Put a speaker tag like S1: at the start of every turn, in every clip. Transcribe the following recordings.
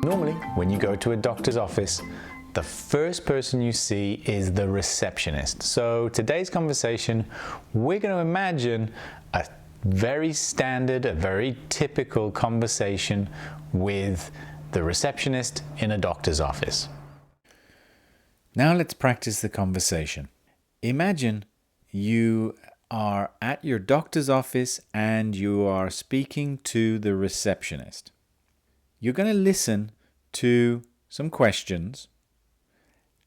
S1: Normally, when you go to a doctor's office, the first person you see is the receptionist. So today's conversation, we're going to imagine a very standard, a very typical conversation with the receptionist in a doctor's office. Now let's practice the conversation. Imagine you are at your doctor's office and you are speaking to the receptionist. You're going to listen to some questions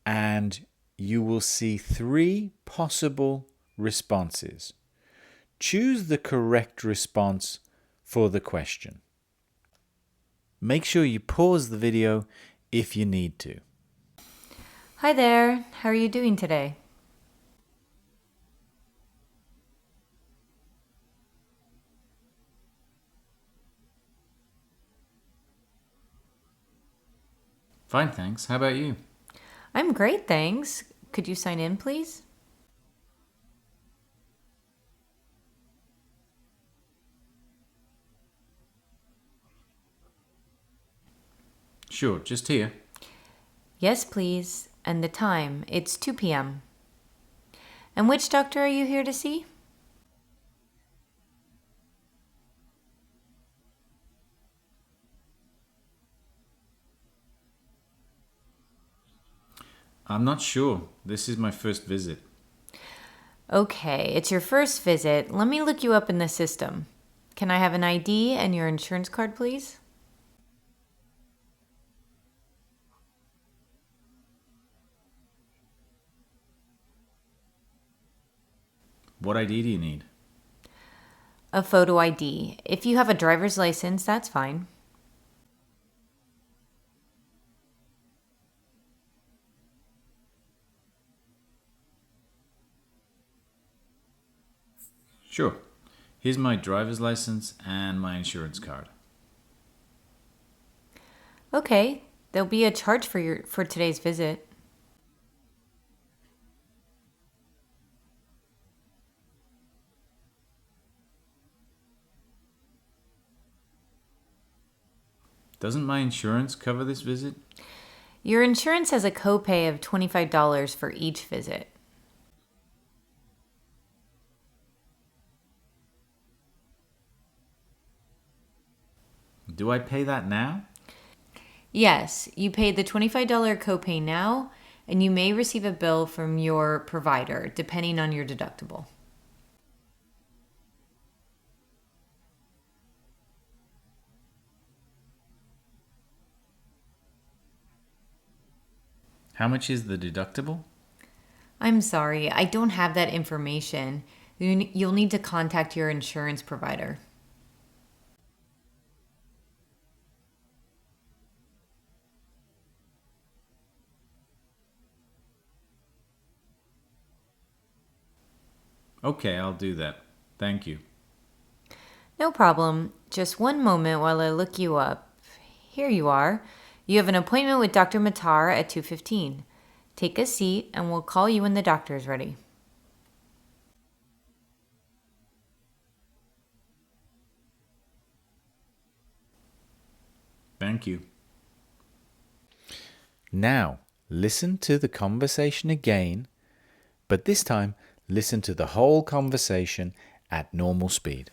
S1: and you will see 3 possible responses. Choose the correct response for the question. Make sure you pause the video if you need to.
S2: Hi there, how are you doing today?
S1: Fine, thanks. How about you?
S2: I'm great, thanks. Could you sign in, please?
S1: Sure, just here.
S2: Yes, please. And the time, it's 2 p.m. And which doctor are you here to see?
S1: I'm not sure. This is my first visit.
S2: Okay, it's your first visit. Let me look you up in the system. Can I have an ID and your insurance card, please?
S1: What ID do you need?
S2: A photo ID. If you have a driver's license, that's fine.
S1: Sure. Here's my driver's license and my insurance card.
S2: Okay, there'll be a charge for today's visit.
S1: Doesn't my insurance cover this visit?
S2: Your insurance has a copay of $25 for each visit.
S1: Do I pay that now?
S2: Yes, you pay the $25 copay now, and you may receive a bill from your provider, depending on your deductible.
S1: How much is the deductible?
S2: I'm sorry, I don't have that information. You'll need to contact your insurance provider.
S1: Okay, I'll do that. Thank you.
S2: No problem. Just one moment while I look you up. Here you are. You have an appointment with Dr. Matar at 2:15. Take a seat and we'll call you when the doctor is ready.
S1: Thank you. Now, listen to the conversation again, but this time listen to the whole conversation at normal speed.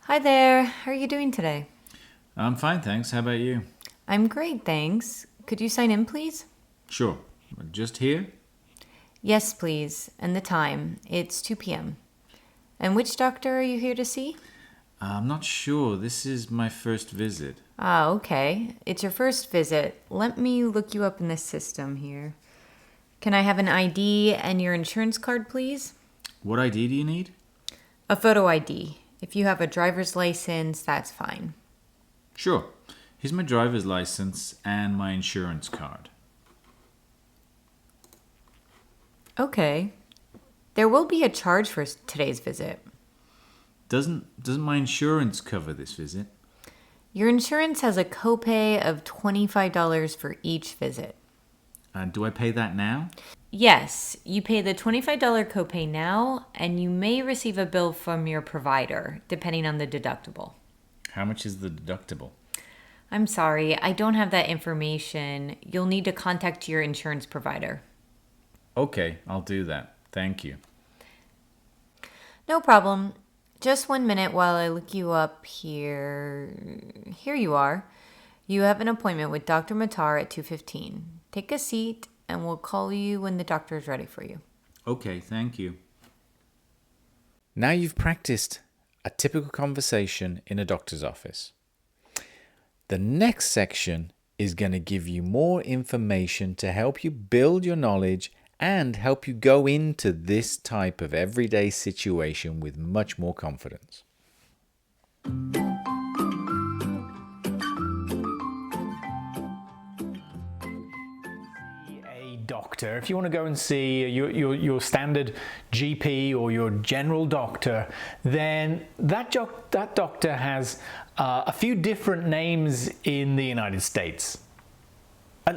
S2: Hi there. How are you doing today?
S1: I'm fine, thanks. How about you?
S2: I'm great, thanks. Could you sign in, please?
S1: Sure. Just here?
S2: Yes, please. And the time. It's 2 p.m. And which doctor are you here to see?
S1: I'm not sure. This is my first visit.
S2: Ah, okay. It's your first visit. Let me look you up in the system here. Can I have an ID and your insurance card, please?
S1: What ID do you need?
S2: A photo ID. If you have a driver's license, that's fine.
S1: Sure. Here's my driver's license and my insurance card.
S2: Okay. There will be a charge for today's visit.
S1: Doesn't my insurance cover this visit?
S2: Your insurance has a copay of $25 for each visit.
S1: Do I pay that now?
S2: Yes, you pay the $25 copay now, and you may receive a bill from your provider, depending on the deductible.
S1: How much is the deductible?
S2: I'm sorry, I don't have that information. You'll need to contact your insurance provider.
S1: Okay, I'll do that. Thank you.
S2: No problem. Just 1 minute while I look you up here. Here you are. You have an appointment with Dr. Matar at 2:15. Take a seat and we'll call you when the doctor is ready for you.
S1: Okay, thank you. Now you've practiced a typical conversation in a doctor's office. The next section is going to give you more information to help you build your knowledge and help you go into this type of everyday situation with much more confidence. A doctor, if you want to go and see your standard GP or your general doctor, then that doctor has a few different names in the United States.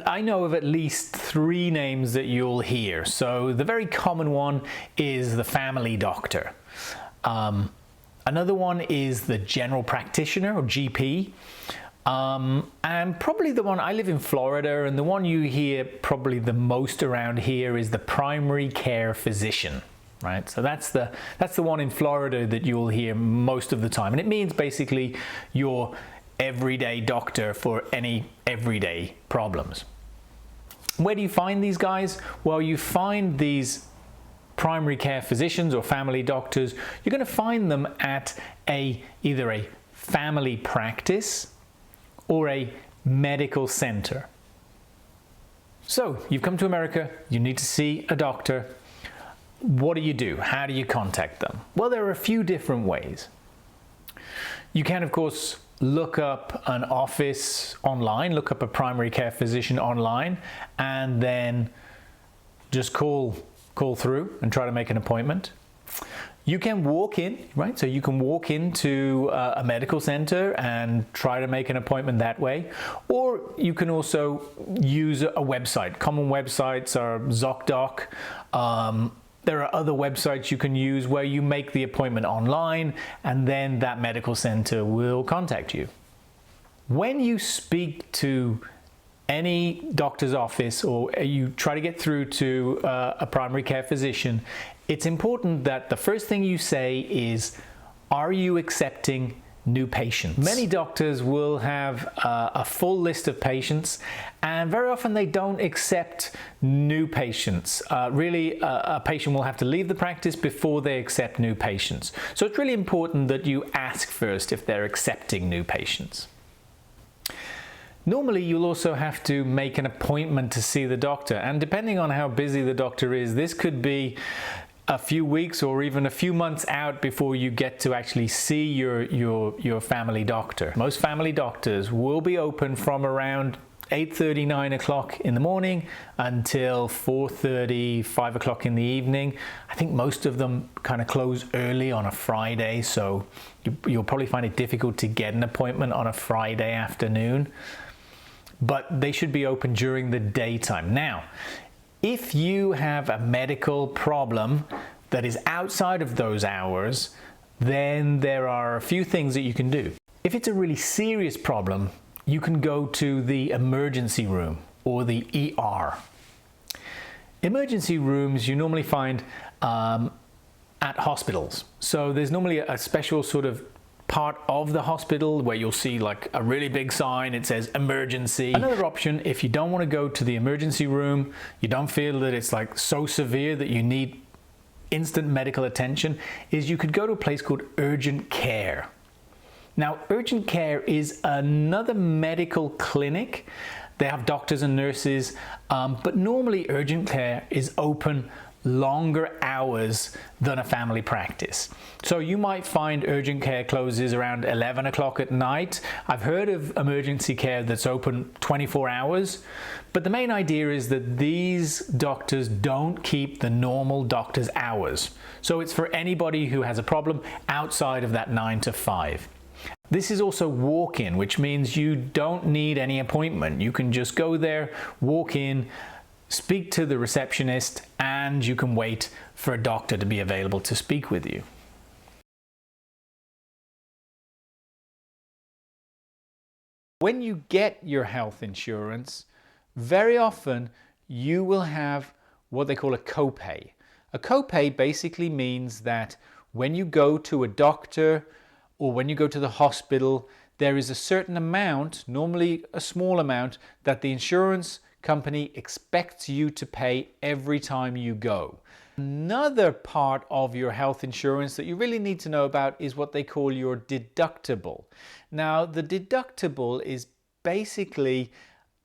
S1: I know of at least 3 names that you'll hear. So the very common one is the family doctor. Another one is the general practitioner or GP. And probably the one, I live in Florida, and the one you hear probably the most around here is the primary care physician. Right, so that's the one in Florida that you'll hear most of the time, and it means basically your everyday doctor for any everyday problems. Where do you find these guys? Well, you find these primary care physicians or family doctors. You're going to find them at either a family practice or a medical center. So you've come to America, you need to see a doctor. What do you do? How do you contact them? Well, there are a few different ways. You can, of course, look up an office online, look up a primary care physician online, and then just call through and try to make an appointment. You can walk in, right? So you can walk into a medical center and try to make an appointment that way. Or you can also use a website. Common websites are ZocDoc. There are other websites you can use where you make the appointment online and then that medical center will contact you. When you speak to any doctor's office or you try to get through to a primary care physician, it's important that the first thing you say is, are you accepting new patients? Many doctors will have a full list of patients, and very often they don't accept new patients. Really, a patient will have to leave the practice before they accept new patients. So it's really important that you ask first if they're accepting new patients. Normally, you'll also have to make an appointment to see the doctor, and depending on how busy the doctor is, this could be a few weeks or even a few months out before you get to actually see your family doctor. Most family doctors will be open from around 8:30, 9 o'clock in the morning until 4:30, 5 o'clock in the evening. I think most of them kind of close early on a Friday, so you'll probably find it difficult to get an appointment on a Friday afternoon. But they should be open during the daytime. Now, if you have a medical problem that is outside of those hours, then there are a few things that you can do. If it's a really serious problem, you can go to the emergency room or the ER. Emergency rooms you normally find at hospitals. So there's normally a special sort of part of the hospital where you'll see like a really big sign, it says emergency. Another option, if you don't want to go to the emergency room, you don't feel that it's like so severe that you need instant medical attention, is you could go to a place called urgent care. Now, urgent care is another medical clinic. They have doctors and nurses, but normally urgent care is open longer hours than a family practice. So you might find urgent care closes around 11 o'clock at night. I've heard of emergency care that's open 24 hours, but the main idea is that these doctors don't keep the normal doctor's hours. So it's for anybody who has a problem outside of that 9 to 5. This is also walk-in, which means you don't need any appointment. You can just go there, walk in, speak to the receptionist, and you can wait for a doctor to be available to speak with you. When you get your health insurance, very often you will have what they call a copay. A copay basically means that when you go to a doctor or when you go to the hospital, there is a certain amount, normally a small amount, that the insurance company expects you to pay every time you go. Another part of your health insurance that you really need to know about is what they call your deductible. Now, the deductible is basically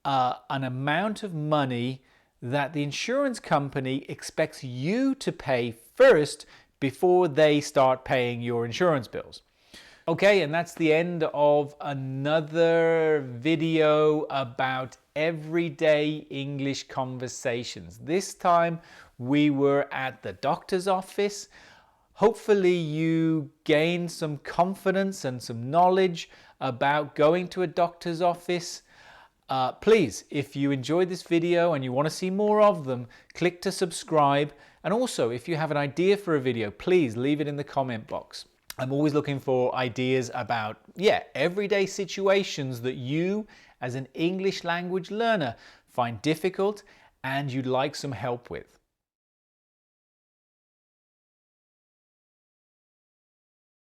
S1: an amount of money that the insurance company expects you to pay first before they start paying your insurance bills. Okay, and that's the end of another video about everyday English conversations. This time we were at the doctor's office. Hopefully you gained some confidence and some knowledge about going to a doctor's office. Please, if you enjoyed this video and you want to see more of them, click to subscribe. And also, if you have an idea for a video, please leave it in the comment box. I'm always looking for ideas about, everyday situations that you, as an English language learner, find difficult and you'd like some help with.